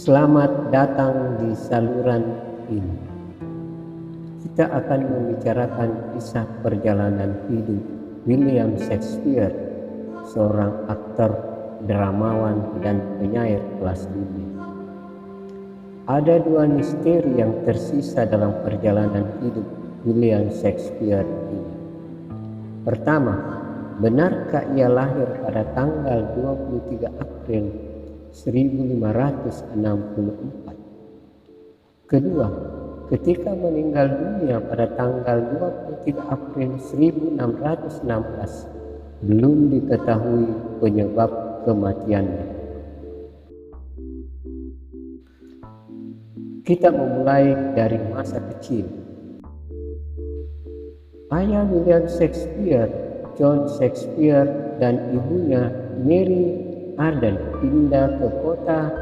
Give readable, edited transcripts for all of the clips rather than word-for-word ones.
Selamat datang di saluran ini. Kita akan membicarakan kisah perjalanan hidup William Shakespeare, seorang aktor, dramawan, dan penyair kelas dunia. Ada dua misteri yang tersisa dalam perjalanan hidup William Shakespeare ini. Pertama, benarkah ia lahir pada tanggal 23 April 1564? Kedua, ketika meninggal dunia pada tanggal 23 April 1616, belum diketahui penyebab kematiannya. Kita memulai dari masa kecil. Ayah William Shakespeare, John Shakespeare, dan ibunya Mary Arden pindah ke kota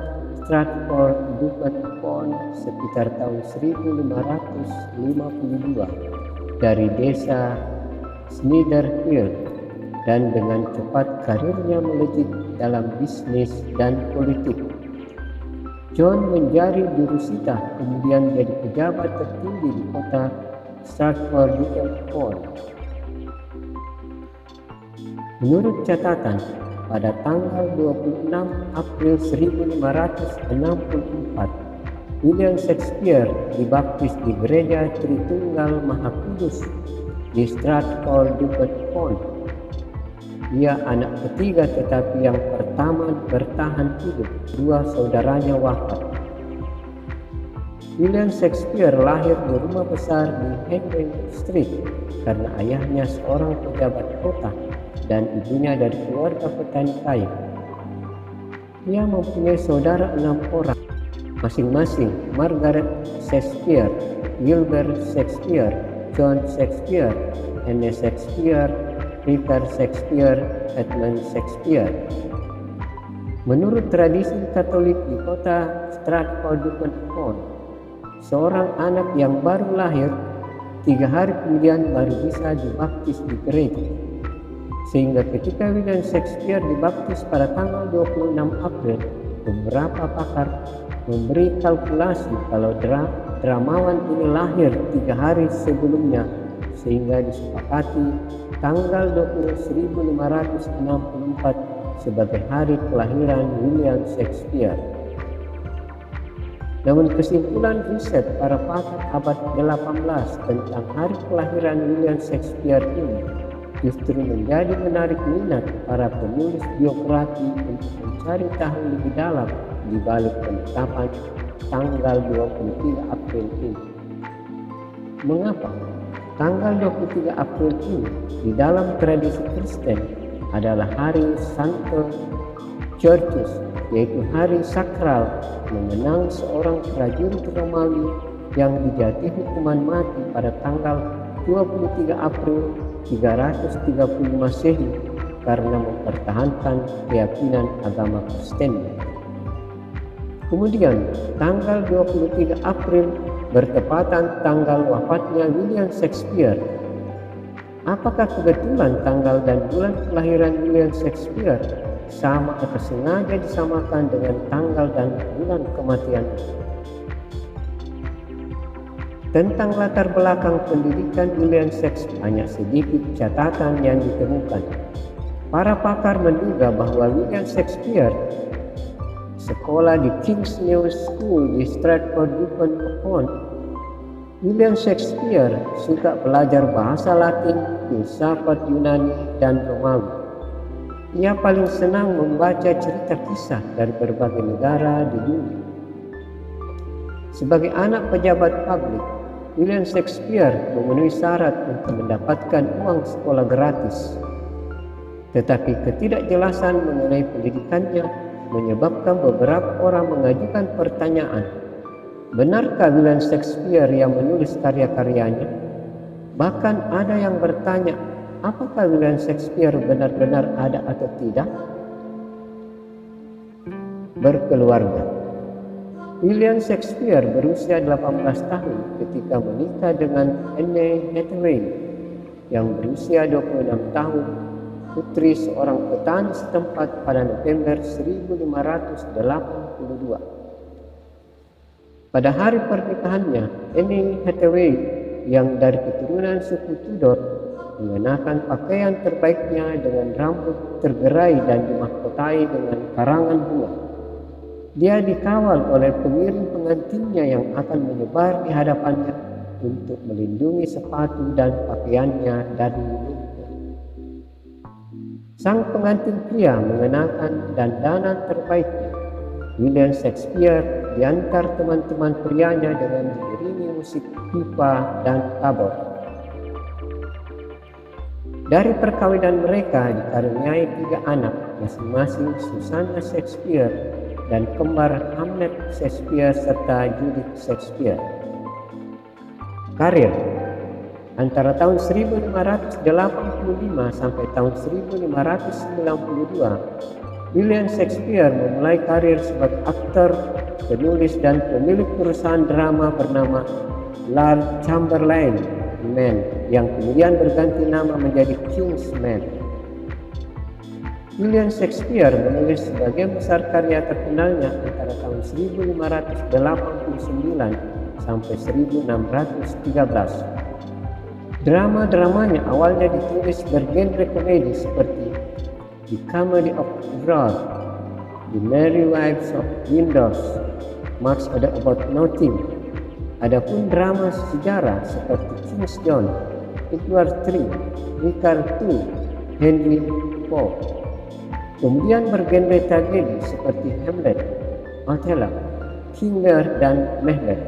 Stratford-upon-Avon sekitar tahun 1552 dari desa Snitherfield, dan dengan cepat karirnya melejit dalam bisnis dan politik. John menjadi jurusita, kemudian jadi pejabat tertinggi di kota Stratford-upon-Avon. Menurut catatan, pada tanggal 26 April 1564, William Shakespeare dibaptis di Gereja Tritunggal Maha Kudus di Stratford-upon-Avon. Ia anak ketiga tetapi yang pertama bertahan hidup. Dua saudaranya wafat. William Shakespeare lahir di rumah besar di Henry Street karena ayahnya seorang pejabat kota dan ibunya dari keluarga petani kaya. Ia mempunyai saudara 6 orang, masing-masing Margaret Shakespeare, Gilbert Shakespeare, John Shakespeare, Anne Shakespeare, Richard Shakespeare, Edmund Shakespeare. Menurut tradisi Katolik di kota Stratford-upon-Avon, seorang anak yang baru lahir 3 hari kemudian baru bisa dibaptis di gereja. Sehingga ketika William Shakespeare dibaptis pada tanggal 26 April, beberapa pakar memberi kalkulasi kalau dramawan ini lahir 3 hari sebelumnya, sehingga disepakati tanggal 1564 sebagai hari kelahiran William Shakespeare. Namun kesimpulan riset para pakar abad 18 tentang hari kelahiran William Shakespeare ini justru menjadi menarik minat para penulis biografi untuk mencari tahu lebih dalam di balik penetapan tanggal 23 April ini. Mengapa tanggal 23 April ini di dalam tradisi Kristen adalah hari Santo Georgius, yaitu hari sakral mengenang seorang prajurit Romawi yang dijatuhi hukuman mati pada tanggal 23 April 330 Masehi karena mempertahankan keyakinan agama Kristennya. Kemudian tanggal 23 April bertepatan tanggal wafatnya William Shakespeare. Apakah kebetulan tanggal dan bulan kelahiran William Shakespeare sama atau sengaja disamakan dengan tanggal dan bulan kematiannya? Tentang latar belakang pendidikan William Shakespeare hanya sedikit catatan yang ditemukan. Para pakar menduga bahwa William Shakespeare sekolah di King's New School di Stratford-upon-Avon. William Shakespeare suka belajar bahasa Latin, filsafat Yunani, dan Romawi. Ia paling senang membaca cerita kisah dari berbagai negara di dunia. Sebagai anak pejabat publik, William Shakespeare memenuhi syarat untuk mendapatkan uang sekolah gratis. Tetapi ketidakjelasan mengenai pendidikannya menyebabkan beberapa orang mengajukan pertanyaan, benarkah William Shakespeare yang menulis karya-karyanya? Bahkan ada yang bertanya, apakah William Shakespeare benar-benar ada atau tidak? Berkeluarga. William Shakespeare berusia 18 tahun ketika menikah dengan Anne Hathaway yang berusia 26 tahun, putri seorang petani setempat pada November 1582. Pada hari pernikahannya, Anne Hathaway yang dari keturunan suku Tudor mengenakan pakaian terbaiknya dengan rambut tergerai dan dimahkotai dengan karangan bunga. Dia dikawal oleh pengiring pengantinnya yang akan menyebar di hadapannya untuk melindungi sepatu dan pakaiannya dari lumpur. Sang pengantin pria mengenakan dandanan terbaiknya. William Shakespeare diantar teman-teman prianya dengan diiringi musik pipa dan tabor. Dari perkawinan mereka dikaruniai 3 anak, masing-masing Susanna Shakespeare dan kembar Hamlet Shakespeare serta Judith Shakespeare. Karir antara tahun 1585 sampai tahun 1592, William Shakespeare memulai karir sebagai aktor, penulis dan pemilik perusahaan drama bernama Lord Chamberlain Man yang kemudian berganti nama menjadi King's Man. William Shakespeare menulis sebagian besar karya terkenalnya antara tahun 1589 sampai 1613. Drama-dramanya awalnya ditulis bergenre komedi seperti The Comedy of Errors, The Merry Wives of Windsor, Much Ado About Nothing. Adapun drama sejarah seperti King's John, Edward III, Richard II, Henry IV. Kemudian bergenre tragedi seperti Hamlet, Othello, King Lear, dan Macbeth.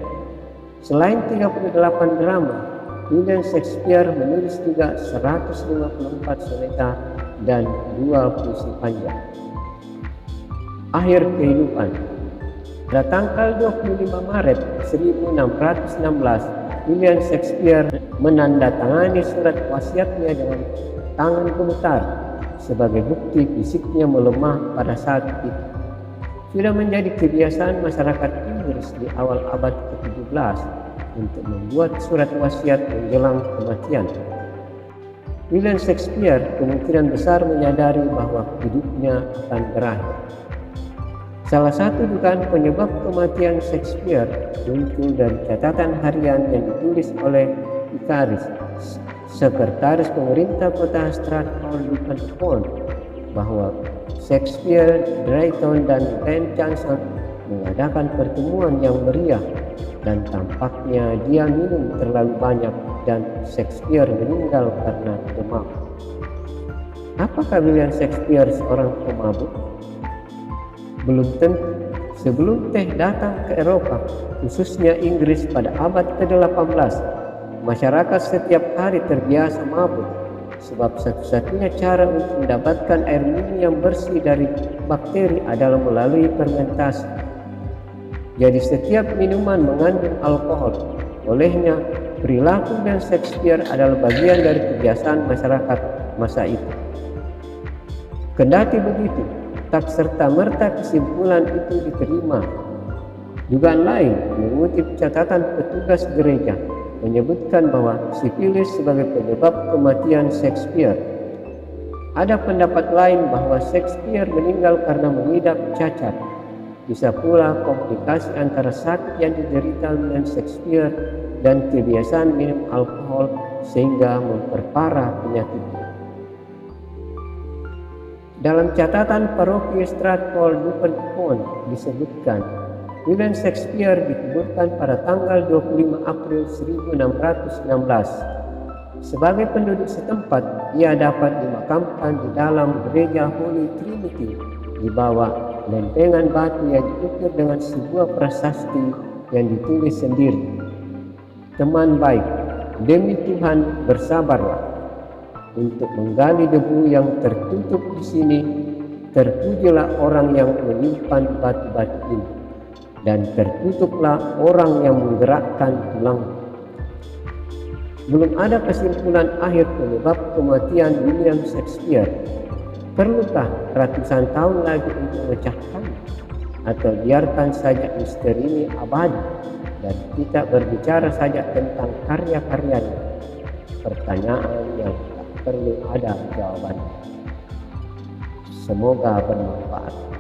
Selain 38 drama, William Shakespeare menulis juga 154 soneta dan 2 puisi panjang. Akhir kehidupan. Pada tanggal 25 Maret 1616, William Shakespeare menandatangani surat wasiatnya dengan tangan gemetar sebagai bukti fisiknya melemah pada saat itu. Sudah menjadi kebiasaan masyarakat Inggris di awal abad ke-17 untuk membuat surat wasiat menjelang kematian. William Shakespeare kemungkinan besar menyadari bahwa hidupnya akan berakhir. Salah satu dugaan penyebab kematian Shakespeare muncul dari catatan harian yang ditulis oleh Vicaris, sekretaris pemerintah kota Stratford-upon-Avon, bahwa Shakespeare, Drayton, dan Ben Jonson mengadakan pertemuan yang meriah dan tampaknya dia minum terlalu banyak dan Shakespeare meninggal karena demam. Apakah William Shakespeare seorang pemabuk? Belum tentu. Sebelum teh datang ke Eropa, khususnya Inggris pada abad ke-18, masyarakat setiap hari terbiasa mabuk, sebab satu-satunya cara untuk mendapatkan air minum yang bersih dari bakteri adalah melalui fermentasi. Jadi setiap minuman mengandung alkohol. Olehnya, perilaku dan Shakespeare adalah bagian dari kebiasaan masyarakat masa itu. Kendati begitu, tak serta-merta kesimpulan itu diterima. Dugaan lain mengutip catatan petugas gereja menyebutkan bahwa sifilis sebagai penyebab kematian Shakespeare. Ada pendapat lain bahwa Shakespeare meninggal karena mengidap cacat. Bisa pula komplikasi antara sakit yang diderita William Shakespeare dan kebiasaan minum alkohol sehingga memperparah penyakitnya. Dalam catatan paroki Stratford-upon-Avon disebutkan, William Shakespeare dikuburkan pada tanggal 25 April 1616. Sebagai penduduk setempat, ia dapat dimakamkan di dalam gereja Holy Trinity di bawah lempengan batu yang diukir dengan sebuah prasasti yang ditulis sendiri. Teman baik, demi Tuhan bersabarlah. Untuk menggali debu yang tertutup di sini, terpujilah orang yang menyimpan batu-batu ini, dan tertutuplah orang yang menggerakkan tulang. Belum ada kesimpulan akhir penyebab kematian William Shakespeare. Perlukah ratusan tahun lagi untuk memecahkannya? atau biarkan saja misteri ini abadi dan kita berbicara saja tentang karya-karyanya? Pertanyaan yang tak perlu ada jawabannya. Semoga bermanfaat.